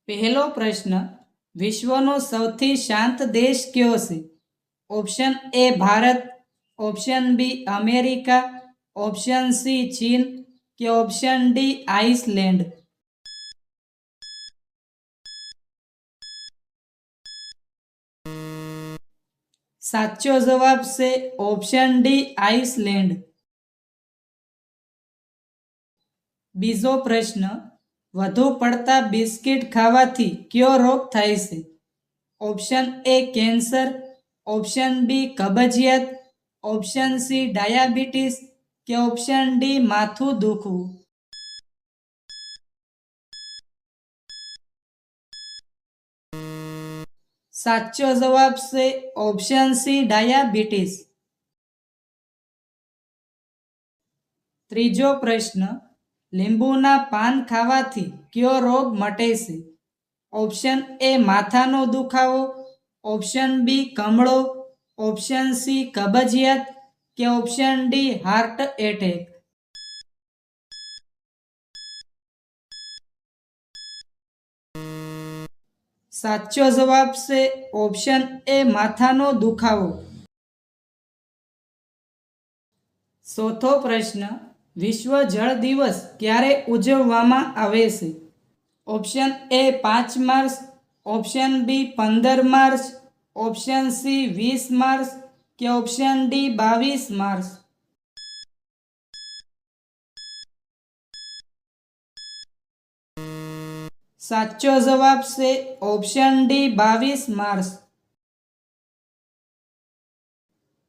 પહેલો પ્રશ્ન, વિશ્વનો સૌથી શાંત દેશ કયો છે? Option A Bharat, option B America, option C ચીન કે ઓપ્શન ડી આઇસલેન્ડ. સાચો જવાબ છે ઓપ્શન ડી આઇસલેન્ડ. બીજો પ્રશ્ન, વધુ પડતા બિસ્કિટ ખાવાથી કયો રોગ થાય છે? Option A cancer, option B કબજિયાત, ઓપ્શન સી ડાયાબિટીસ કે ઓપ્શન ડી માથું દુખવું. સાચો જવાબ છે ઓપ્શન સી ડાયાબિટીસ. ત્રીજો પ્રશ્ન, લીંબુના પાન ખાવાથી કયો રોગ મટે છે? ઓપ્શન એ માથાનો દુખાવો, ઓપ્શન બી કમળો, ઓપ્શન સી કબજિયાત કે ઓપ્શન ડી હાર્ટ એટેક. સાચો જવાબ છે ઓપ્શન એ માથાનો દુખાવો. ચોથો પ્રશ્ન, વિશ્વ જળ દિવસ ક્યારે ઉજવવામાં આવે છે? Option A 5 March, option B 15 March, option C 20 March કે ઓપ્શન ડી 22 માર્ચ. સાચો જવાબ છે ઓપ્શન ડી 22 માર્ચ.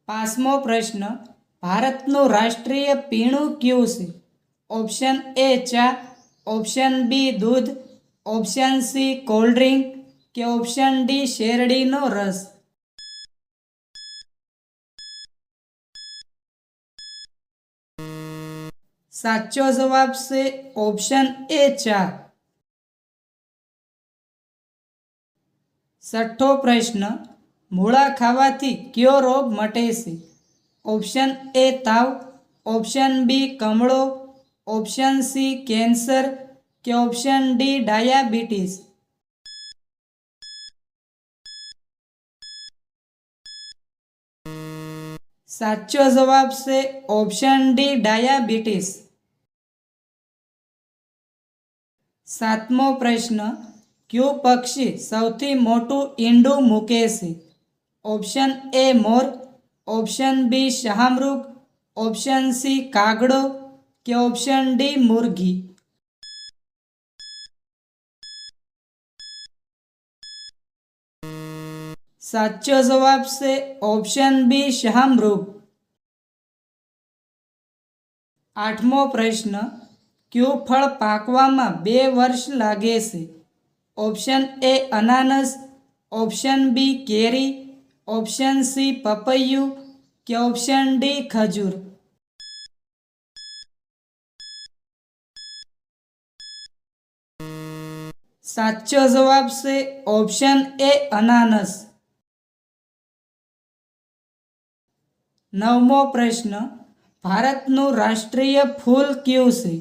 પાંચમો પ્રશ્ન, ભારતનું રાષ્ટ્રીય પીણું કયું છે? ઓપ્શન એ ચા, ઓપ્શન બી દૂધ, ઓપ્શન સી કોલ્ડ ડ્રિંક કે ઓપ્શન ડી શેરડીનો રસ. સાચો જવાબ છે ઓપ્શન એ ચા. છઠ્ઠો પ્રશ્ન, મૂળા ખાવાથી કયો રોગ મટે છે? ઓપ્શન એ તાવ, ઓપ્શન બી કમળો, ઓપ્શન સી કેન્સર કે ઓપ્શન ડી ડાયાબિટીસ. સાચો જવાબ છે ઓપ્શન ડી ડાયાબિટીસ. સાતમો પ્રશ્ન, કયું પક્ષી સૌથી મોટું ઈંડું મૂકે છે? ઓપ્શન એ મોર, ઓપ્શન બી શાહમૃગ, ઓપ્શન સી કાગડો કે ઓપ્શન ડી મુરઘી. સાચો જવાબ છે ઓપ્શન બી શાહમૃગ. આઠમો પ્રશ્ન, કયું ફળ પાકવામાં 2 વર્ષ લાગે છે? ઓપ્શન એ અનાનસ, ઓપ્શન બી કેરી, ઓપ્શન સી પપૈયું કે ઓપ્શન ડી ખજૂર. સાચો જવાબ છે ઓપ્શન એ અનાનસ. નવમો પ્રશ્ન, ભારતનું રાષ્ટ્રીય ફૂલ કયું છે?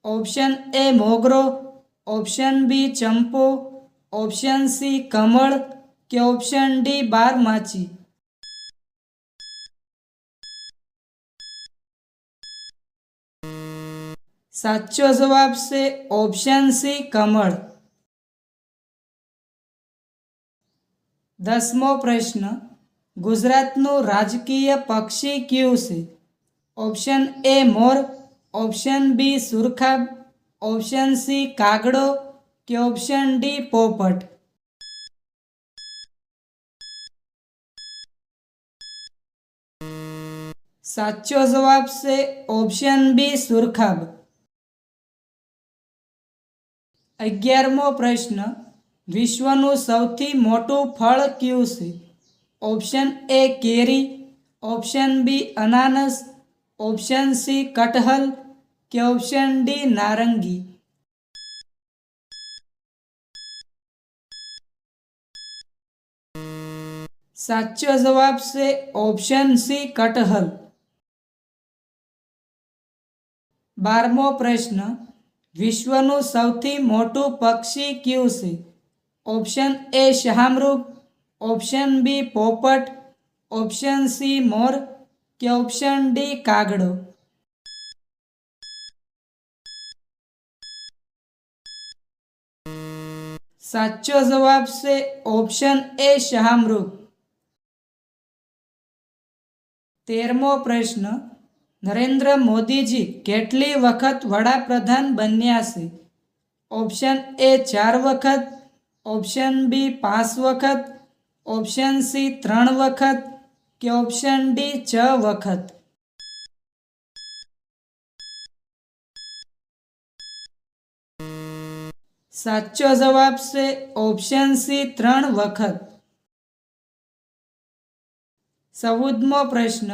ઓપ્શન એ મોગરો, ઓપ્શન બી ચંપો, ઓપ્શન સી કમળ કે ઓપ્શન ડી બારમાચી. સાચો જવાબ છે ઓપ્શન સી કમળ. દસમો પ્રશ્ન, ગુજરાતનું રાજકીય પક્ષી કયું છે? ઓપ્શન એ મોર, ઓપ્શન બી સુરખાબ, ઓપ્શન સી કાગડો કે ઓપ્શન ડી પોપટ. સાચો જવાબ છે ઓપ્શન બી સુરખાબ. 11મો પ્રશ્ન, વિશ્વનું સૌથી મોટું ફળ કયું છે? ઓપ્શન એ કેરી, ઓપ્શન બી અનાનસ, ઓપ્શન સી કટહલ કે ઓપ્શન ડી નારંગી. સાચો જવાબ છે ઓપ્શન સી કટહલ. 12મો પ્રશ્ન, વિશ્વનું સૌથી મોટું પક્ષી કયું છે? ઓપ્શન એ શાહમૃગ, ઓપ્શન બી પોપટ, ઓપ્શન સી મોર કે ઓપ્શન ડી કાગડો? સાચો જવાબ છે ઓપ્શન એ શાહમૃગ. 13મો પ્રશ્ન, નરેન્દ્ર મોદીજી કેટલી વખત વડાપ્રધાન બન્યા છે? ઓપ્શન એ 4 વખત, ઓપ્શન બી 5 વખત, ઓપ્શન સી 3 વખત કે ઓપ્શન ડી 6 વખત? સાચો જવાબ છે ઓપ્શન સી 3 વખત. 14મો પ્રશ્ન,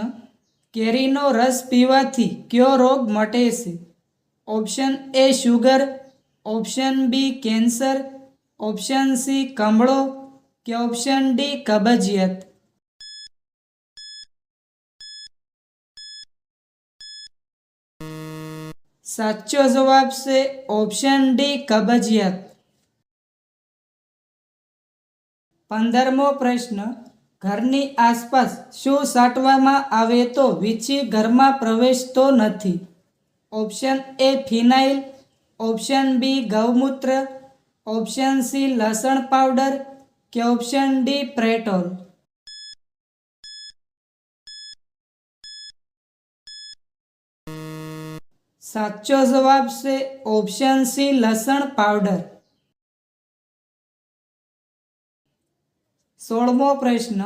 કેરીનો રસ પીવાથી કયો રોગ મટે છે? Option A sugar, option B cancer, option C કમળો કે ઓપ્શન ડી કબજિયાત? સાચો જવાબ છે ઓપ્શન ડી કબજિયાત. 15મો પ્રશ્ન, ઘરની આસપાસ શું છાંટવામાં આવે તો વીછી ઘરમાં પ્રવેશતો નથી? Option A phenyl, option B ગૌમૂત્ર, ઓપ્શન સી લસણ પાવડર કે ઓપ્શન ડી પ્રેટોલ? સાચો જવાબ છે ઓપ્શન સી લસણ પાવડર. 16મો પ્રશ્ન,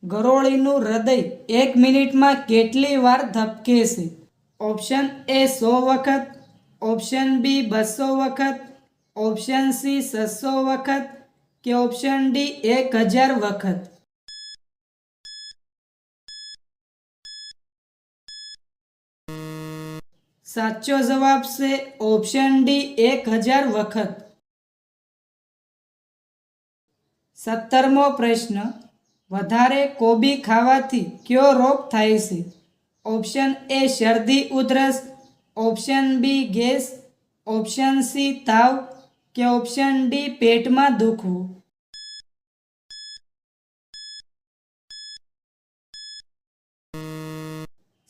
ગરોળીનું હૃદય 1 મિનિટમાં કેટલી વાર ધબકે છે? ઓપ્શન એ 100 વખત, ઓપ્શન બી 200 વખત, ઓપ્શન સી 600 વખત કે ઓપ્શન ડી 1000 વખત? સાચો જવાબ છે ઓપ્શન ડી 1000 વખત. 17મો પ્રશ્ન, વધારે કોબી ખાવાથી કયો રોગ થાય છે? ઓપ્શન એ શરદી ઉધરસ, option B gas, option C તાવ કે ઓપ્શન ડી પેટમાં દુખવું?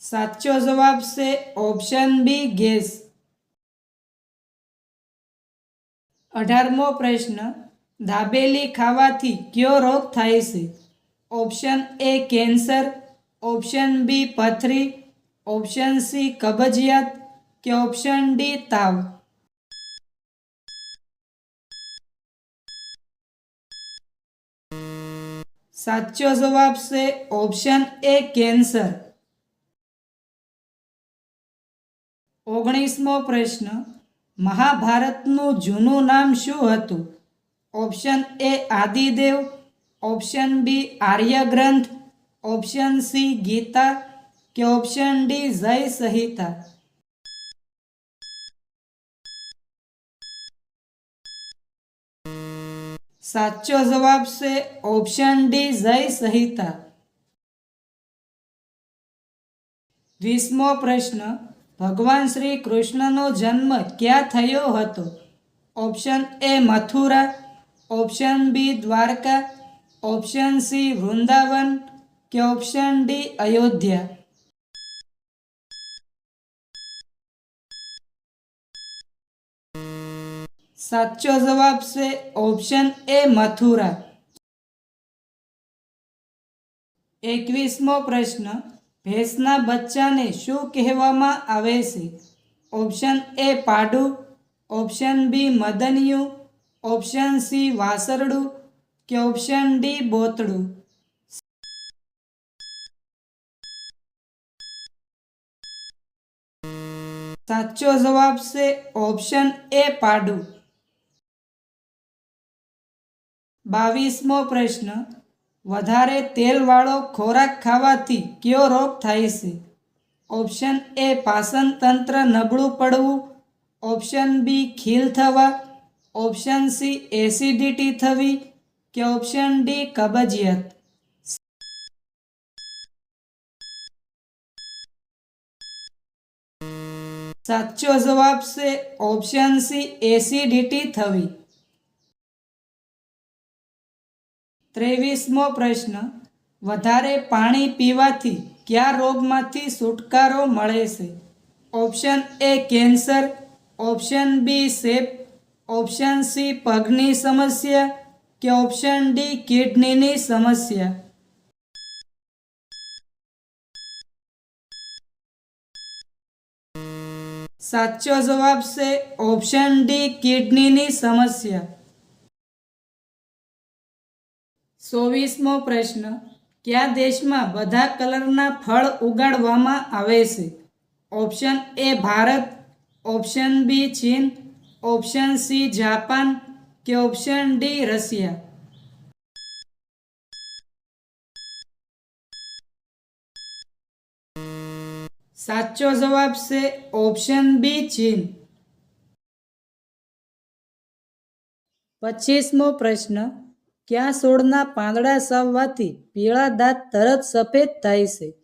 સાચો જવાબ છે ઓપ્શન બી ગેસ. 18મો પ્રશ્ન, દાબેલી ખાવાથી કયો રોગ થાય છે? Option A cancer, option B પથરી, ઓપ્શન સી કબજિયાત કે ઓપ્શન ડી તાવ? સાચો જવાબ છે ઓપ્શન એ કેન્સર. 19મો પ્રશ્ન, મહાભારતનું જૂનું નામ શું હતું? ઓપ્શન એ આદિદેવ, ઓપ્શન બી આર્યગ્રંથ, ઓપ્શન સી ગીતા કે ઓપ્શન ડી જય સંહિતા? સાચો જવાબ છે ઓપ્શન ડી જય સંહિતા. 20મો પ્રશ્ન, ભગવાન શ્રી કૃષ્ણનો જન્મ ક્યાં થયો હતો? Option A Mathura, option B Dwarka, option C Vrindavan કે ઓપ્શન ડી અયોધ્યા? સાચો જવાબ છે ઓપ્શન એ મથુરા. 21મો પ્રશ્ન, ભેંસના બચ્ચાને શું કહેવામાં આવે છે? ઓપ્શન એ પાડું, ઓપ્શન બી મદનિયું, ઓપ્શન સી વાસરડું કે ઓપ્શન ડી બોતડું? સાચો જવાબ છે ઓપ્શન એ પાડું. 22મો પ્રશ્ન, વધારે તેલવાળો ખોરાક ખાવાથી કયો રોગ થાય છે? ઓપ્શન એ પાચન તંત્ર નબળું પડવું, ઓપ્શન બી ખીલ થવા, ઓપ્શન સી એસિડિટી થવી કે ઓપ્શન ડી કબજિયાત? સાચો જવાબ છે ઓપ્શન સી એસિડિટી થવી. 23મો પ્રશ્ન, વધારે પાણી પીવાથી કયા રોગમાંથી છુટકારો મળે છે? Option A cancer, option B સેપ, ઓપ્શન સી પગની સમસ્યા કે ઓપ્શન ડી કિડનીની સમસ્યા. સાચો જવાબ છે ઓપ્શન ડી કિડનીની સમસ્યા. 24મો પ્રશ્ન, કયા દેશમાં બધા કલરના ફળ ઉગાડવામાં આવે છે? Option A Bharat, option B ચીન, ઓપ્શન સી જાપાન કે ઓપ્શન ડી રશિયા. સાચો જવાબ છે ઓપ્શન બી ચીન. 25મો પ્રશ્ન, કયા છોડના પાંદડા ચાવવાથી પીળા દાંત તરત સફેદ થાય છે?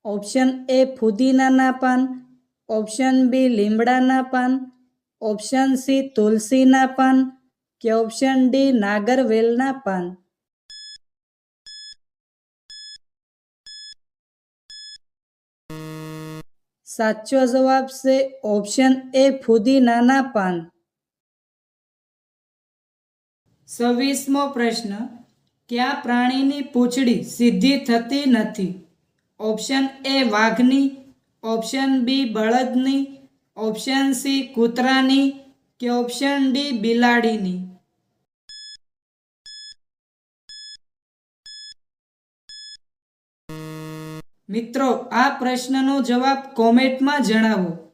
ઓપ્શન એ ફુદીનાના પાન, ઓપ્શન બી લીમડાના પાન, ઓપ્શન સી તુલસીના પાન કે ઓપ્શન ડી નાગરવેલના પાન. સાચો જવાબ છે ઓપ્શન એ ફુદીનાના પાન. 26મો પ્રશ્ન, કયા પ્રાણીની પૂંછડી સીધી થતી નથી? ઓપ્શન એ વાઘની, ઓપ્શન બી બળદની, ઓપ્શન સી કૂતરાની કે ઓપ્શન ડી બિલાડીની. મિત્રો, આ પ્રશ્નનો જવાબ કોમેન્ટમાં જણાવો.